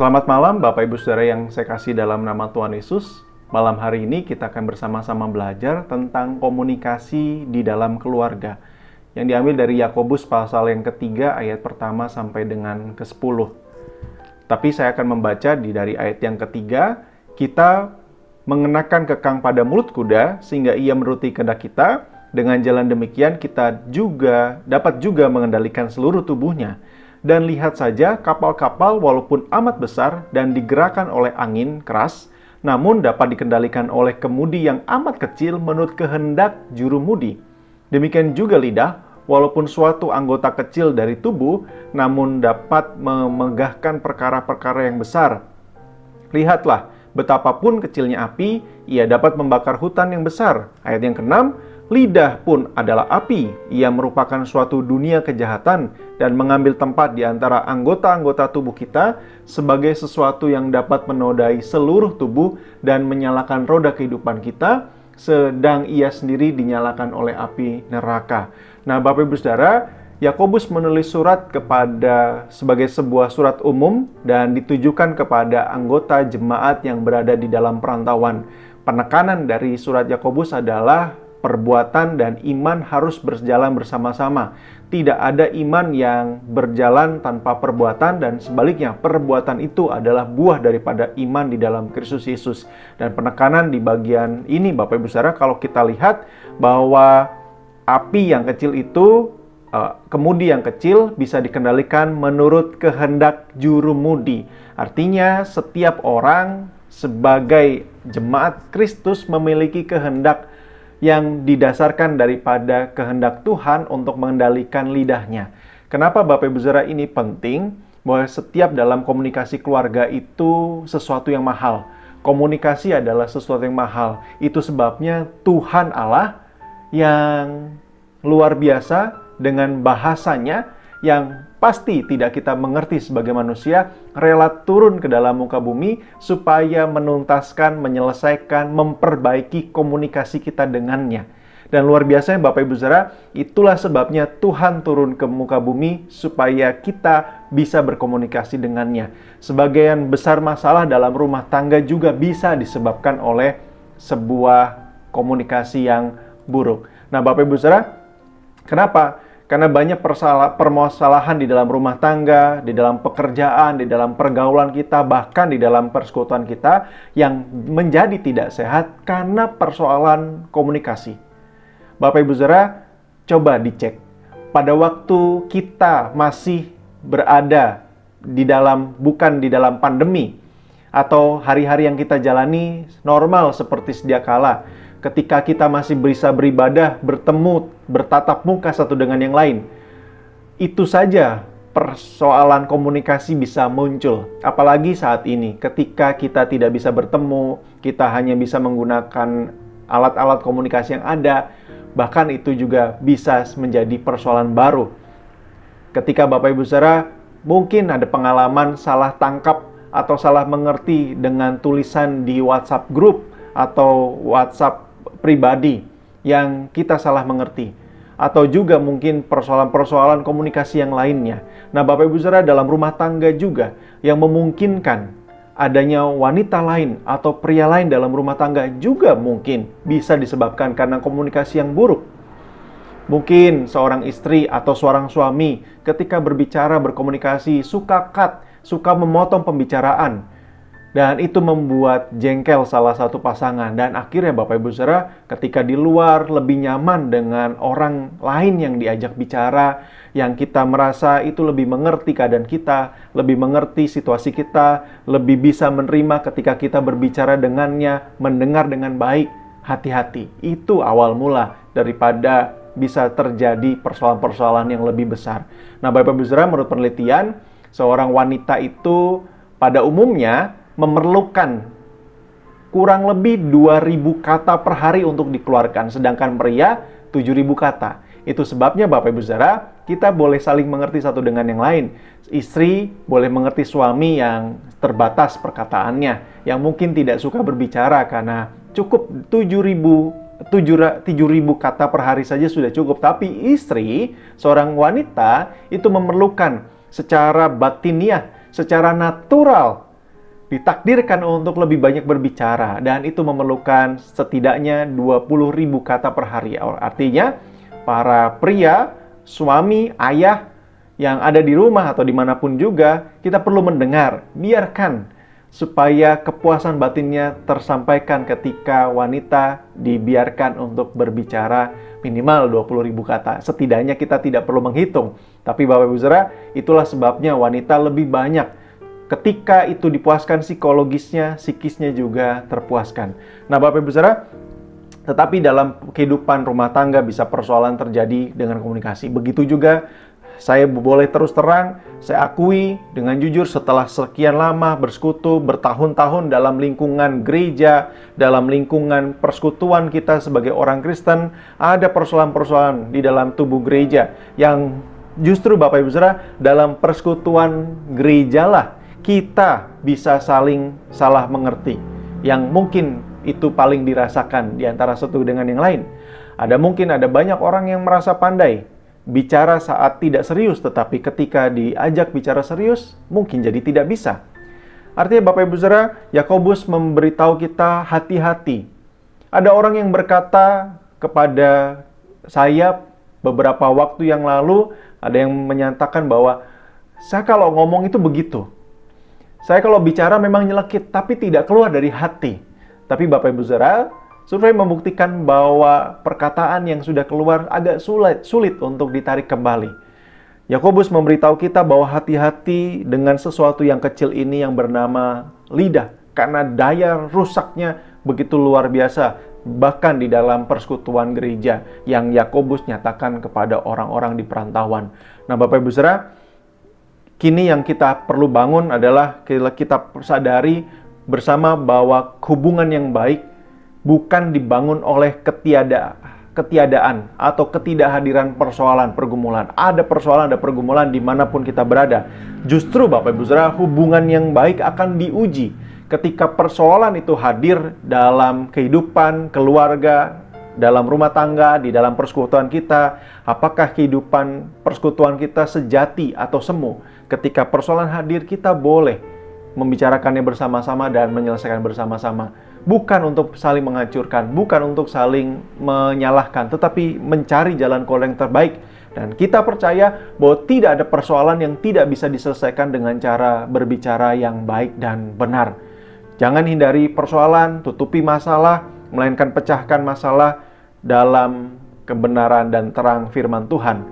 Selamat malam Bapak Ibu Saudara yang saya kasih dalam nama Tuhan Yesus. Malam hari ini kita akan bersama-sama belajar tentang komunikasi di dalam keluarga yang diambil dari Yakobus pasal yang ketiga ayat pertama sampai dengan ke-10. Tapi saya akan membaca dari ayat yang ketiga, kita mengenakan kekang pada mulut kuda sehingga ia menuruti kehendak kita. Dengan jalan demikian kita dapat juga mengendalikan seluruh tubuhnya. Dan lihat saja kapal-kapal walaupun amat besar dan digerakkan oleh angin keras, namun dapat dikendalikan oleh kemudi yang amat kecil menurut kehendak jurumudi. Demikian juga lidah, walaupun suatu anggota kecil dari tubuh, namun dapat memegahkan perkara-perkara yang besar. Lihatlah, betapapun kecilnya api, ia dapat membakar hutan yang besar. Ayat yang ke-6, lidah pun adalah api, ia merupakan suatu dunia kejahatan dan mengambil tempat di antara anggota-anggota tubuh kita sebagai sesuatu yang dapat menodai seluruh tubuh dan menyalakan roda kehidupan kita, sedang ia sendiri dinyalakan oleh api neraka. Nah, Bapak Ibu Saudara, Yakobus menulis surat sebagai sebuah surat umum dan ditujukan kepada anggota jemaat yang berada di dalam perantauan. Penekanan dari surat Yakobus adalah perbuatan dan iman harus berjalan bersama-sama. Tidak ada iman yang berjalan tanpa perbuatan dan sebaliknya, perbuatan itu adalah buah daripada iman di dalam Kristus Yesus. Dan penekanan di bagian ini Bapak Ibu Saudara, kalau kita lihat bahwa api yang kecil itu, kemudi yang kecil bisa dikendalikan menurut kehendak jurumudi. Artinya setiap orang sebagai jemaat Kristus memiliki kehendak yang didasarkan daripada kehendak Tuhan untuk mengendalikan lidahnya. Kenapa Bapak Ibu Saudara ini penting? Bahwa setiap dalam komunikasi keluarga itu sesuatu yang mahal. Komunikasi adalah sesuatu yang mahal. Itu sebabnya Tuhan Allah yang luar biasa dengan bahasanya yang pasti tidak kita mengerti sebagai manusia, rela turun ke dalam muka bumi supaya menuntaskan, menyelesaikan, memperbaiki komunikasi kita dengannya. Dan luar biasanya Bapak Ibu Saudara, itulah sebabnya Tuhan turun ke muka bumi supaya kita bisa berkomunikasi dengannya. Sebagian besar masalah dalam rumah tangga juga bisa disebabkan oleh sebuah komunikasi yang buruk. Nah, Bapak Ibu Saudara, kenapa? Karena banyak permasalahan di dalam rumah tangga, di dalam pekerjaan, di dalam pergaulan kita, bahkan di dalam persekutuan kita yang menjadi tidak sehat karena persoalan komunikasi. Bapak Ibu Saudara, coba dicek. Pada waktu kita masih berada bukan di dalam pandemi, atau hari-hari yang kita jalani normal seperti sedia kala, ketika kita masih bisa beribadah, bertemu, bertatap muka satu dengan yang lain, itu saja persoalan komunikasi bisa muncul. Apalagi saat ini, ketika kita tidak bisa bertemu, kita hanya bisa menggunakan alat-alat komunikasi yang ada, bahkan itu juga bisa menjadi persoalan baru. Ketika Bapak Ibu Saudara mungkin ada pengalaman salah tangkap atau salah mengerti dengan tulisan di WhatsApp group atau WhatsApp pribadi yang kita salah mengerti, atau juga mungkin persoalan-persoalan komunikasi yang lainnya. Nah, Bapak Ibu Saudara, dalam rumah tangga juga yang memungkinkan adanya wanita lain atau pria lain dalam rumah tangga juga mungkin bisa disebabkan karena komunikasi yang buruk. Mungkin seorang istri atau seorang suami ketika berbicara, berkomunikasi suka memotong pembicaraan. Dan itu membuat jengkel salah satu pasangan. Dan akhirnya Bapak Ibu Saudara, ketika di luar lebih nyaman dengan orang lain yang diajak bicara, yang kita merasa itu lebih mengerti keadaan kita, lebih mengerti situasi kita, lebih bisa menerima ketika kita berbicara dengannya, mendengar dengan baik. Hati-hati, itu awal mula daripada bisa terjadi persoalan-persoalan yang lebih besar. Nah, Bapak Ibu Saudara, menurut penelitian, seorang wanita itu pada umumnya memerlukan kurang lebih 2.000 kata per hari untuk dikeluarkan, sedangkan pria 7.000 kata. Itu sebabnya Bapak Ibu Saudara, kita boleh saling mengerti satu dengan yang lain. Istri boleh mengerti suami yang terbatas perkataannya, yang mungkin tidak suka berbicara karena cukup 7.000 kata per hari saja sudah cukup. Tapi istri, seorang wanita, itu memerlukan secara batiniah, secara natural, ditakdirkan untuk lebih banyak berbicara, dan itu memerlukan setidaknya 20.000 kata per hari. Artinya, para pria, suami, ayah yang ada di rumah atau dimanapun juga, kita perlu mendengar. Biarkan supaya kepuasan batinnya tersampaikan ketika wanita dibiarkan untuk berbicara minimal 20.000 kata. Setidaknya kita tidak perlu menghitung. Tapi Bapak Ibu Saudara, itulah sebabnya wanita lebih banyak. Ketika itu dipuaskan psikologisnya, psikisnya juga terpuaskan. Nah Bapak Ibu Saudara, tetapi dalam kehidupan rumah tangga bisa persoalan terjadi dengan komunikasi. Begitu juga saya boleh terus terang, saya akui dengan jujur setelah sekian lama bersekutu, bertahun-tahun dalam lingkungan gereja, dalam lingkungan persekutuan kita sebagai orang Kristen, ada persoalan-persoalan di dalam tubuh gereja yang justru Bapak Ibu Saudara, dalam persekutuan gerejalah kita bisa saling salah mengerti, yang mungkin itu paling dirasakan di antara satu dengan yang lain. Mungkin ada banyak orang yang merasa pandai bicara saat tidak serius, tetapi ketika diajak bicara serius, mungkin jadi tidak bisa. Artinya Bapak Ibu Saudara, Yakobus memberitahu kita hati-hati. Ada orang yang berkata kepada saya beberapa waktu yang lalu, ada yang menyatakan bahwa saya kalau ngomong itu begitu. Saya kalau bicara memang nyelekit, tapi tidak keluar dari hati. Tapi Bapak Ibu Saudara, survei membuktikan bahwa perkataan yang sudah keluar agak sulit untuk ditarik kembali. Yakobus memberitahu kita bahwa hati-hati dengan sesuatu yang kecil ini yang bernama lidah, karena daya rusaknya begitu luar biasa, bahkan di dalam persekutuan gereja yang Yakobus nyatakan kepada orang-orang di perantauan. Nah Bapak Ibu Saudara, kini yang kita perlu bangun adalah kita sadari bersama bahwa hubungan yang baik bukan dibangun oleh ketiadaan atau ketidakhadiran persoalan, pergumulan. Ada persoalan, ada pergumulan dimanapun kita berada. Justru Bapak Ibu Saudara, hubungan yang baik akan diuji ketika persoalan itu hadir dalam kehidupan keluarga, dalam rumah tangga, di dalam persekutuan kita. Apakah kehidupan persekutuan kita sejati atau semu? Ketika persoalan hadir, kita boleh membicarakannya bersama-sama dan menyelesaikan bersama-sama. Bukan untuk saling menghancurkan, bukan untuk saling menyalahkan, tetapi mencari jalan keluar yang terbaik. Dan kita percaya bahwa tidak ada persoalan yang tidak bisa diselesaikan dengan cara berbicara yang baik dan benar. Jangan hindari persoalan, tutupi masalah, melainkan pecahkan masalah dalam kebenaran dan terang firman Tuhan.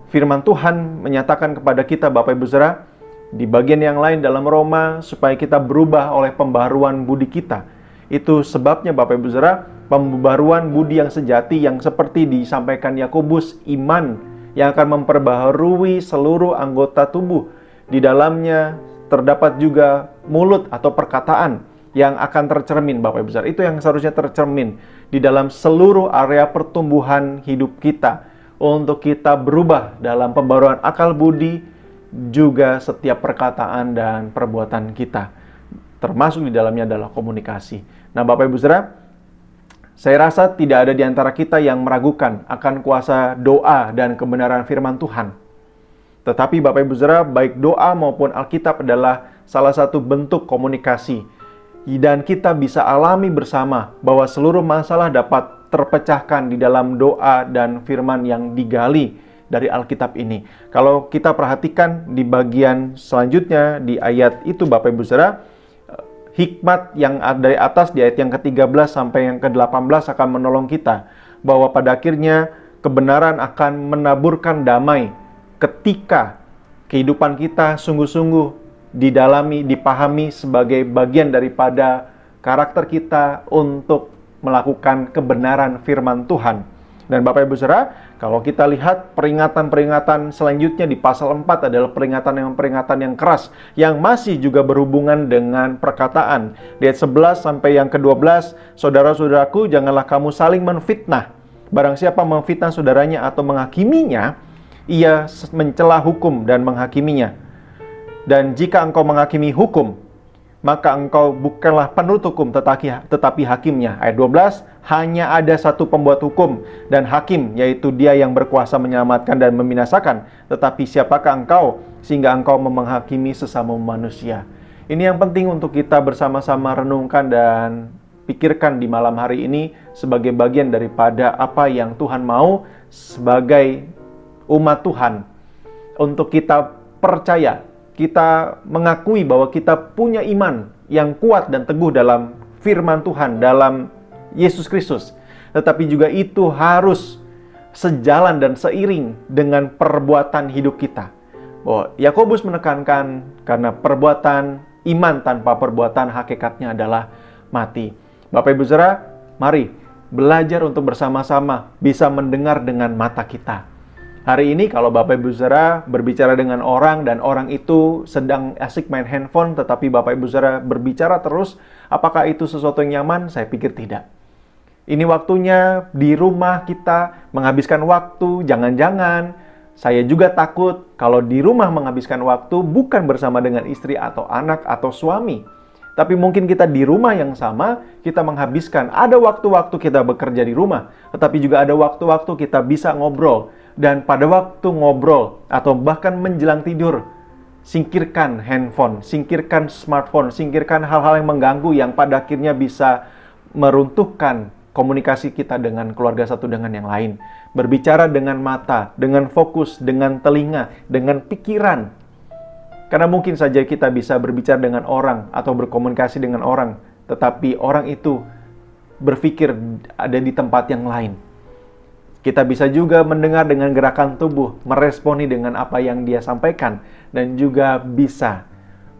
Firman Tuhan menyatakan kepada kita Bapak Ibu Saudara, di bagian yang lain dalam Roma, supaya kita berubah oleh pembaharuan budi kita. Itu sebabnya Bapak Ibu Saudara, pembaharuan budi yang sejati yang seperti disampaikan Yakobus, iman yang akan memperbaharui seluruh anggota tubuh. Di dalamnya terdapat juga mulut atau perkataan yang akan tercermin Bapak Ibu Saudara. Itu yang seharusnya tercermin di dalam seluruh area pertumbuhan hidup kita, untuk kita berubah dalam pembaharuan akal budi, juga setiap perkataan dan perbuatan kita. Termasuk di dalamnya adalah komunikasi. Nah Bapak Ibu Saudara, saya rasa tidak ada di antara kita yang meragukan akan kuasa doa dan kebenaran firman Tuhan. Tetapi Bapak Ibu Saudara, baik doa maupun Alkitab adalah salah satu bentuk komunikasi. Dan kita bisa alami bersama bahwa seluruh masalah dapat terpecahkan di dalam doa dan firman yang digali dari Alkitab ini. Kalau kita perhatikan di bagian selanjutnya di ayat itu Bapak Ibu Saudara, hikmat yang dari atas di ayat yang ke-13 sampai yang ke-18 akan menolong kita bahwa pada akhirnya kebenaran akan menaburkan damai ketika kehidupan kita sungguh-sungguh didalami, dipahami sebagai bagian daripada karakter kita untuk melakukan kebenaran firman Tuhan. Dan Bapak Ibu Saudara, kalau kita lihat peringatan-peringatan selanjutnya di pasal 4 adalah peringatan yang keras, yang masih juga berhubungan dengan perkataan. Di ayat 11 sampai yang ke-12, saudara-saudaraku, janganlah kamu saling menfitnah. Barang siapa memfitnah saudaranya atau menghakiminya, ia mencela hukum dan menghakiminya. Dan jika engkau menghakimi hukum, maka engkau bukanlah penuntut hukum tetapi hakimnya. Ayat 12, hanya ada satu pembuat hukum dan hakim, yaitu dia yang berkuasa menyelamatkan dan membinasakan. Tetapi siapakah engkau sehingga engkau menghakimi sesama manusia? Ini yang penting untuk kita bersama-sama renungkan dan pikirkan di malam hari ini sebagai bagian daripada apa yang Tuhan mau sebagai umat Tuhan. Untuk kita percaya, kita mengakui bahwa kita punya iman yang kuat dan teguh dalam firman Tuhan, dalam Yesus Kristus. Tetapi juga itu harus sejalan dan seiring dengan perbuatan hidup kita. Bahwa Yakobus menekankan karena perbuatan iman tanpa perbuatan hakikatnya adalah mati. Bapak Ibu Saudara, mari belajar untuk bersama-sama bisa mendengar dengan mata kita. Hari ini kalau Bapak Ibu Saudara berbicara dengan orang dan orang itu sedang asik main handphone, tetapi Bapak Ibu Saudara berbicara terus, apakah itu sesuatu yang nyaman? Saya pikir tidak. Ini waktunya di rumah kita menghabiskan waktu, jangan-jangan saya juga takut kalau di rumah menghabiskan waktu bukan bersama dengan istri atau anak atau suami. Tapi mungkin kita di rumah yang sama, kita menghabiskan. Ada waktu-waktu kita bekerja di rumah, tetapi juga ada waktu-waktu kita bisa ngobrol. Dan pada waktu ngobrol atau bahkan menjelang tidur, singkirkan handphone, singkirkan smartphone, singkirkan hal-hal yang mengganggu yang pada akhirnya bisa meruntuhkan komunikasi kita dengan keluarga satu dengan yang lain. Berbicara dengan mata, dengan fokus, dengan telinga, dengan pikiran. Karena mungkin saja kita bisa berbicara dengan orang atau berkomunikasi dengan orang, tetapi orang itu berpikir ada di tempat yang lain. Kita bisa juga mendengar dengan gerakan tubuh, meresponi dengan apa yang dia sampaikan, dan juga bisa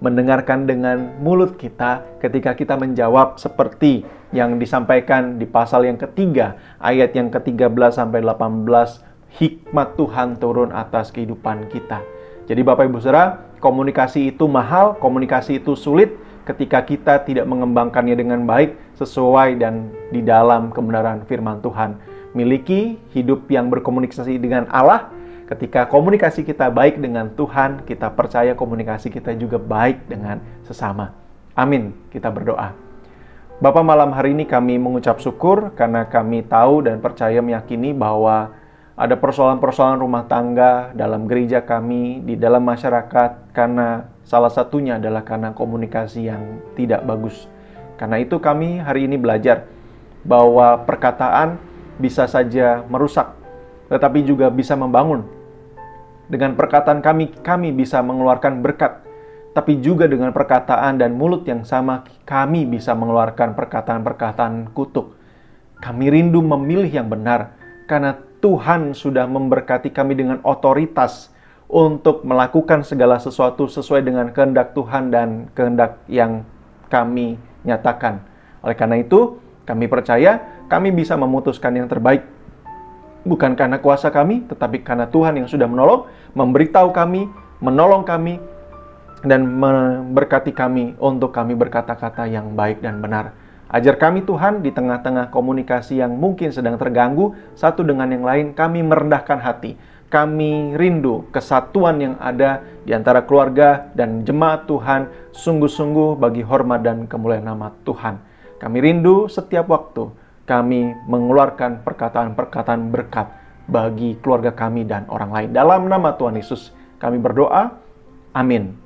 mendengarkan dengan mulut kita ketika kita menjawab seperti yang disampaikan di pasal yang ketiga, ayat yang ke-13 sampai 18, hikmat Tuhan turun atas kehidupan kita. Jadi Bapak Ibu Saudara, komunikasi itu mahal, komunikasi itu sulit ketika kita tidak mengembangkannya dengan baik sesuai dan di dalam kebenaran firman Tuhan. Miliki hidup yang berkomunikasi dengan Allah. Ketika komunikasi kita baik dengan Tuhan, kita percaya komunikasi kita juga baik dengan sesama. Amin. Kita berdoa. Bapa, malam hari ini kami mengucap syukur karena kami tahu dan percaya meyakini bahwa ada persoalan-persoalan rumah tangga dalam gereja kami, di dalam masyarakat, karena salah satunya adalah karena komunikasi yang tidak bagus. Karena itu kami hari ini belajar bahwa perkataan bisa saja merusak, tetapi juga bisa membangun. Dengan perkataan kami bisa mengeluarkan berkat. Tapi juga dengan perkataan dan mulut yang sama, kami bisa mengeluarkan perkataan-perkataan kutuk. Kami rindu memilih yang benar, karena Tuhan sudah memberkati kami dengan otoritas untuk melakukan segala sesuatu sesuai dengan kehendak Tuhan dan kehendak yang kami nyatakan. Oleh karena itu, kami percaya kami bisa memutuskan yang terbaik. Bukan karena kuasa kami, tetapi karena Tuhan yang sudah menolong, memberitahu kami, menolong kami, dan memberkati kami untuk kami berkata-kata yang baik dan benar. Ajar kami Tuhan di tengah-tengah komunikasi yang mungkin sedang terganggu, satu dengan yang lain, kami merendahkan hati. Kami rindu kesatuan yang ada di antara keluarga dan jemaat Tuhan, sungguh-sungguh bagi hormat dan kemuliaan nama Tuhan. Kami rindu setiap waktu kami mengeluarkan perkataan-perkataan berkat bagi keluarga kami dan orang lain. Dalam nama Tuhan Yesus kami berdoa. Amin.